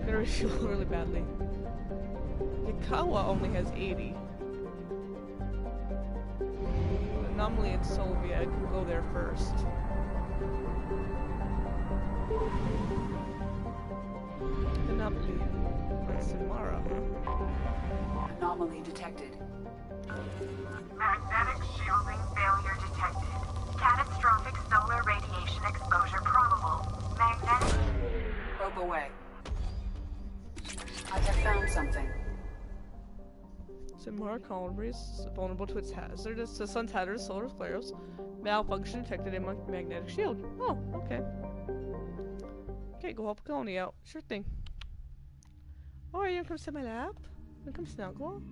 Gonna refuel really badly. Yakawa only has 80. Anomaly and Solvia, I can go there first. Anomaly. That's tomorrow, huh? Anomaly detected. Magnetic shielding failure detected. Catastrophic solar radiation exposure probable. Magnetic... Probe away. I have found something. Similar colonies vulnerable to its hazardous, the sun's hazardous solar flares. Malfunction detected in magnetic shield. Oh, okay. Okay, go help a colony out. Sure thing. Oh, you gonna come sit in my lap? You gonna come snuggle?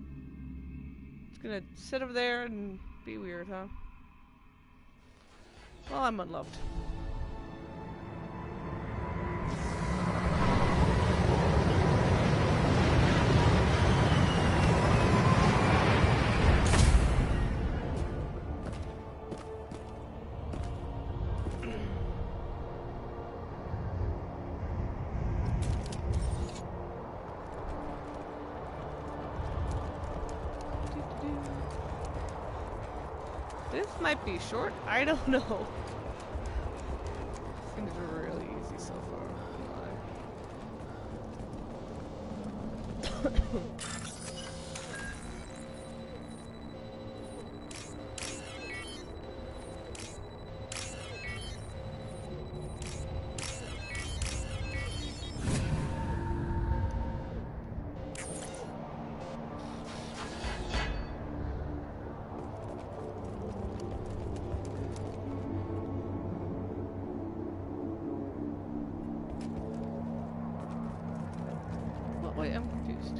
It's gonna sit over there and be weird, huh? Well, I'm unloved. This might be short. I don't know. This seems really easy so far. Wait, I'm confused.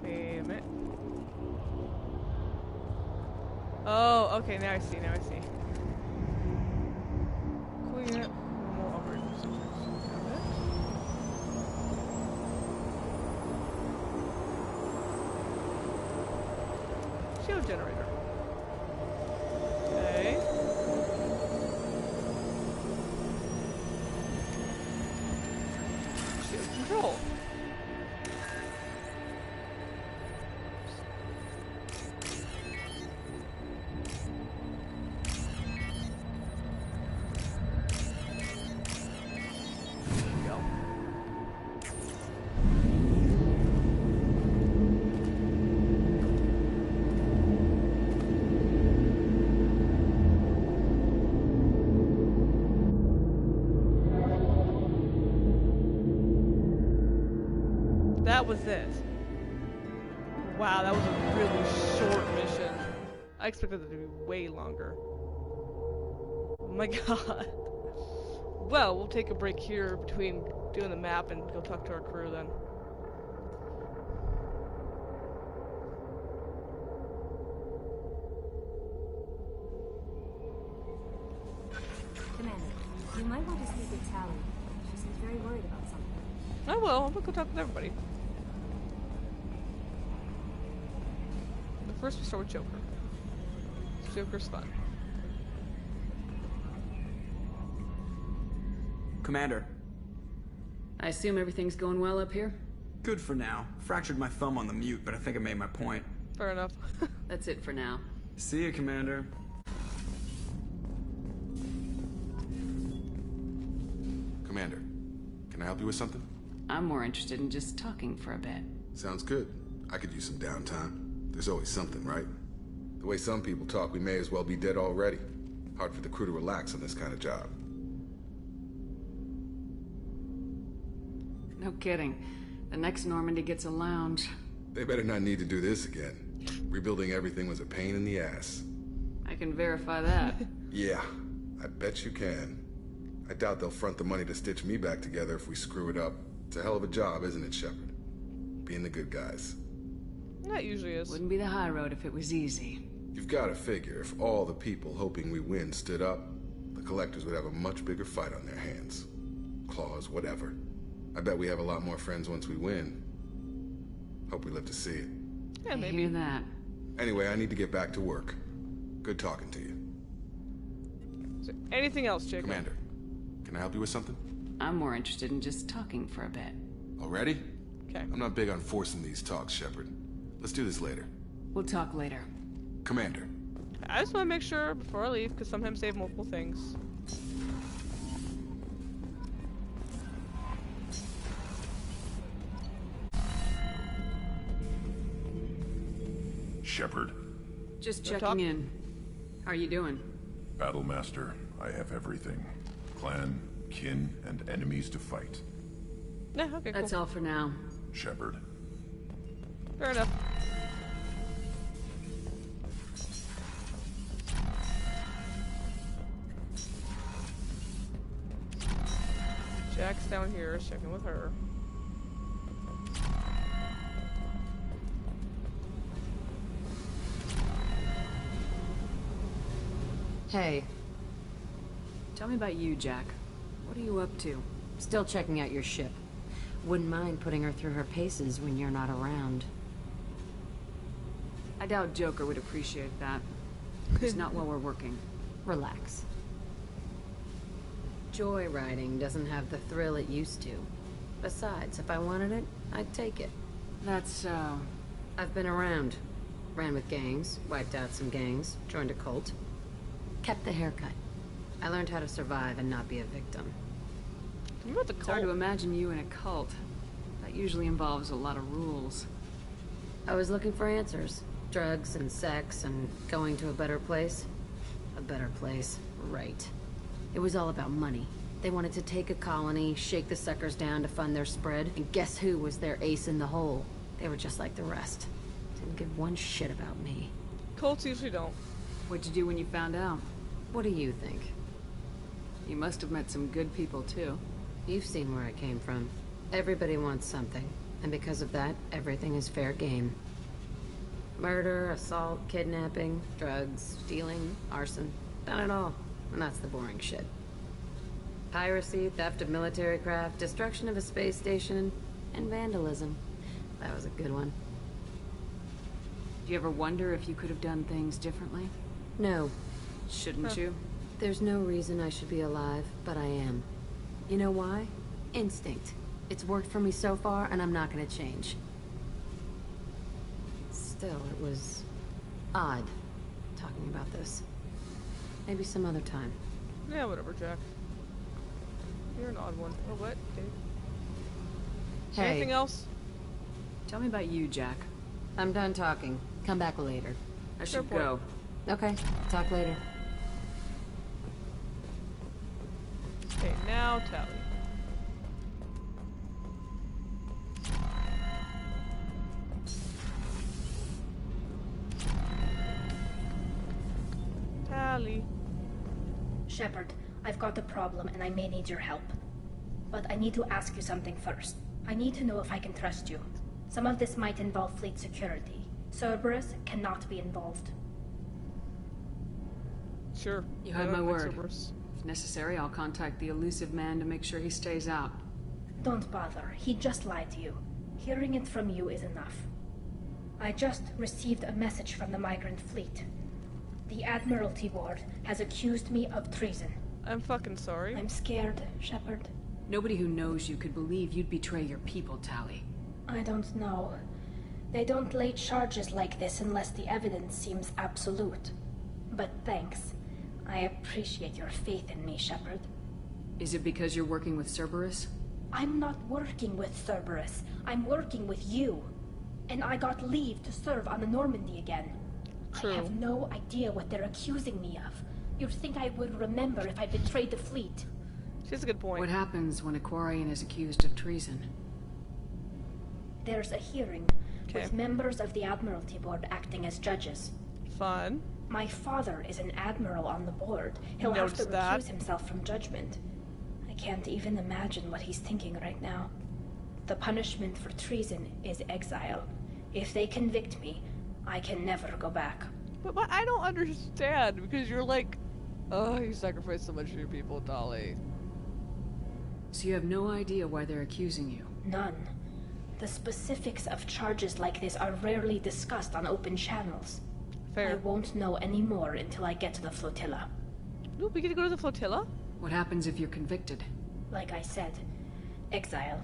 Wait a minute. Oh, okay, now I see, now I see. Clear normal operating procedures. Got it. Shield generator. Okay. Shield control. There we go. That was it. Wow, that was a really short mission. I expected it to be way longer. Oh my god. Well, we'll take a break here between doing the map and go talk to our crew then. Commander, you might want to speak with Tally. She seems very worried about something. I will. I'm gonna go talk with everybody. But first we start with Joker. Joker's fun. Commander. I assume everything's going well up here? Good for now. Fractured my thumb on the mute, but I think I made my point. Fair enough. That's it for now. See you, Commander. Commander, can I help you with something? I'm more interested in just talking for a bit. Sounds good. I could use some downtime. There's always something, right? The way some people talk, we may as well be dead already. Hard for the crew to relax on this kind of job. No kidding. The next Normandy gets a lounge. They better not need to do this again. Rebuilding everything was a pain in the ass. I can verify that. Yeah, I bet you can. I doubt they'll front the money to stitch me back together if we screw it up. It's a hell of a job, isn't it, Shepard? Being the good guys. That usually is. Wouldn't be the high road if it was easy. You've got to figure, if all the people hoping we win stood up, collectors would have a much bigger fight on their hands. Claws, whatever. I bet we have a lot more friends once we win. Hope we live to see it. Yeah, I maybe. hear that. Anyway, I need to get back to work. Good talking to you. Is there anything else, Jacob? Commander, can I help you with something? I'm more interested in just talking for a bit. Already? Okay. I'm not big on forcing these talks, Shepard. Let's do this later. We'll talk later. Commander. I just want to make sure before I leave, because sometimes they have multiple things. Shepard, Just Wanna checking talk? in. How are you doing? Battlemaster, I have everything. Clan, kin, and enemies to fight. Yeah, okay, cool. That's all for now. Shepard, Fair enough. Jack's down here, checking with her. Hey, Tell me about you, Jack. What are you up to? still checking out your ship. Wouldn't mind putting her through her paces when you're not around. I doubt Joker would appreciate that. It's not while we're working. Relax. Joyriding doesn't have the thrill it used to. Besides, if I wanted it, I'd take it. That's, I've been around. Ran with gangs, wiped out some gangs, joined a cult. Kept the haircut. I learned how to survive and not be a victim. Tell me about the it's hard to cult. imagine you in a cult. That usually involves a lot of rules. I was looking for answers. Drugs and sex and going to a better place. A better place, right. It was all about money. They wanted to take a colony, shake the suckers down to fund their spread, and guess who was their ace in the hole? They were just like the rest. Didn't give one shit about me. Cults usually don't. What'd you do when you found out? What do you think? You must have met some good people, too. You've seen where I came from. Everybody wants something, and because of that, everything is fair game. Murder, assault, kidnapping, drugs, stealing, arson. Done it all. And that's the boring shit. Piracy, theft of military craft, destruction of a space station, and vandalism. That was a good one. Do you ever wonder if you could have done things differently? No, Shouldn't you? there's no reason I should be alive, but I am. You know why? Instinct. It's worked for me so far, and I'm not gonna change. Still, it was odd talking about this. Maybe some other time. Yeah, whatever, Jack. You're an odd one. Oh, what? Dave? Hey, Anything else? Tell me about you, Jack. I'm done talking. Come back later. I Fair should point. go. Okay, talk later. Okay, now Tally. Tally. Shepard, I've got a problem and I may need your help. But I need to ask you something first. I need to know if I can trust you. Some of this might involve fleet security. Cerberus cannot be involved. Sure. You have I my don't like word. Cerberus. If necessary, I'll contact the elusive man to make sure he stays out. Don't bother. He just lied to you. Hearing it from you is enough. I just received a message from the migrant fleet. The Admiralty Board has accused me of treason. I'm fucking sorry. I'm scared, Shepard. Nobody who knows you could believe you'd betray your people, Tally. I don't know. They don't lay charges like this unless the evidence seems absolute. But thanks. I appreciate your faith in me, Shepard. Is it because you're working with Cerberus? I'm not working with Cerberus. I'm working with you. And I got leave to serve on the Normandy again. True. I have no idea what they're accusing me of. You'd think I would remember if I betrayed the fleet. She has a good point. What happens when a Quarian is accused of treason? There's a hearing, Okay. with members of the Admiralty Board acting as judges. Fun. My father is an admiral on the board. He'll have to Noticed that. recuse himself from judgment. I can't even imagine what he's thinking right now. The punishment for treason is exile. If they convict me, I can never go back. But I don't understand because you're like Oh, you sacrificed so much for your people, Dolly. So you have no idea why they're accusing you? None. The specifics of charges like this are rarely discussed on open channels. I Fair. won't know any more until I get to the flotilla. Ooh, we get to go to the flotilla? What happens if you're convicted? Like I said, exile.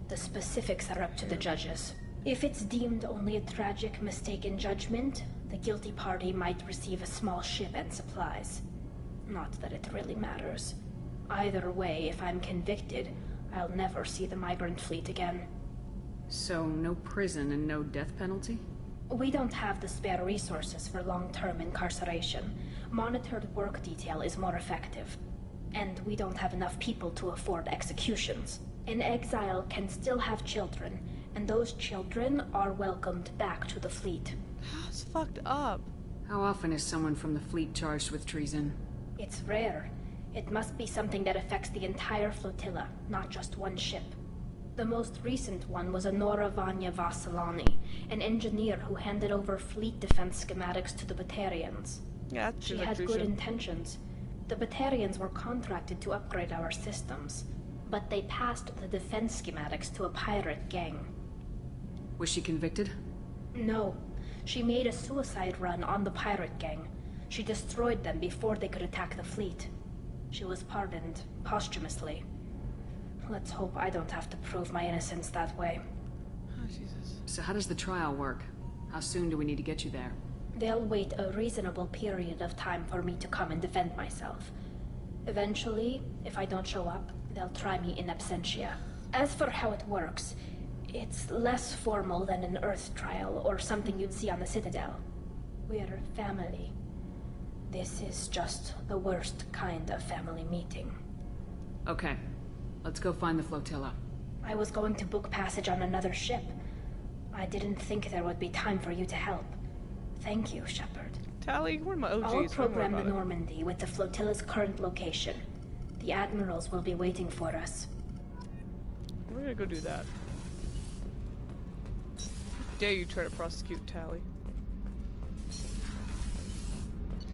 The specifics are up to the judges. If it's deemed only a tragic mistake in judgment, the guilty party might receive a small ship and supplies. Not that it really matters. Either way, if I'm convicted, I'll never see the migrant fleet again. So, no prison and no death penalty? We don't have the spare resources for long-term incarceration. Monitored work detail is more effective. And we don't have enough people to afford executions. An exile can still have children, and those children are welcomed back to the fleet. That's fucked up. How often is someone from the fleet charged with treason? It's rare. It must be something that affects the entire flotilla, not just one ship. The most recent one was Honora Vanya Vasilani, an engineer who handed over fleet defense schematics to the Batarians. Yeah, She had good intentions. The Batarians were contracted to upgrade our systems, but they passed the defense schematics to a pirate gang. Was she convicted? No. She made a suicide run on the pirate gang. She destroyed them before they could attack the fleet. She was pardoned posthumously. Let's hope I don't have to prove my innocence that way. Oh, Jesus. So how does the trial work? How soon do we need to get you there? They'll wait a reasonable period of time for me to come and defend myself. Eventually, if I don't show up, they'll try me in absentia. As for how it works, it's less formal than an Earth trial or something you'd see on the Citadel. We're family. This is just the worst kind of family meeting. Okay. Let's go find the flotilla. I was going to book passage on another ship. I didn't think there would be time for you to help. Thank you, Shepard. Tally, we're my OGs. I'll Don't worry program the about it. Normandy with the flotilla's current location. The admirals will be waiting for us. We're gonna go do that. Dare you try to prosecute Tally?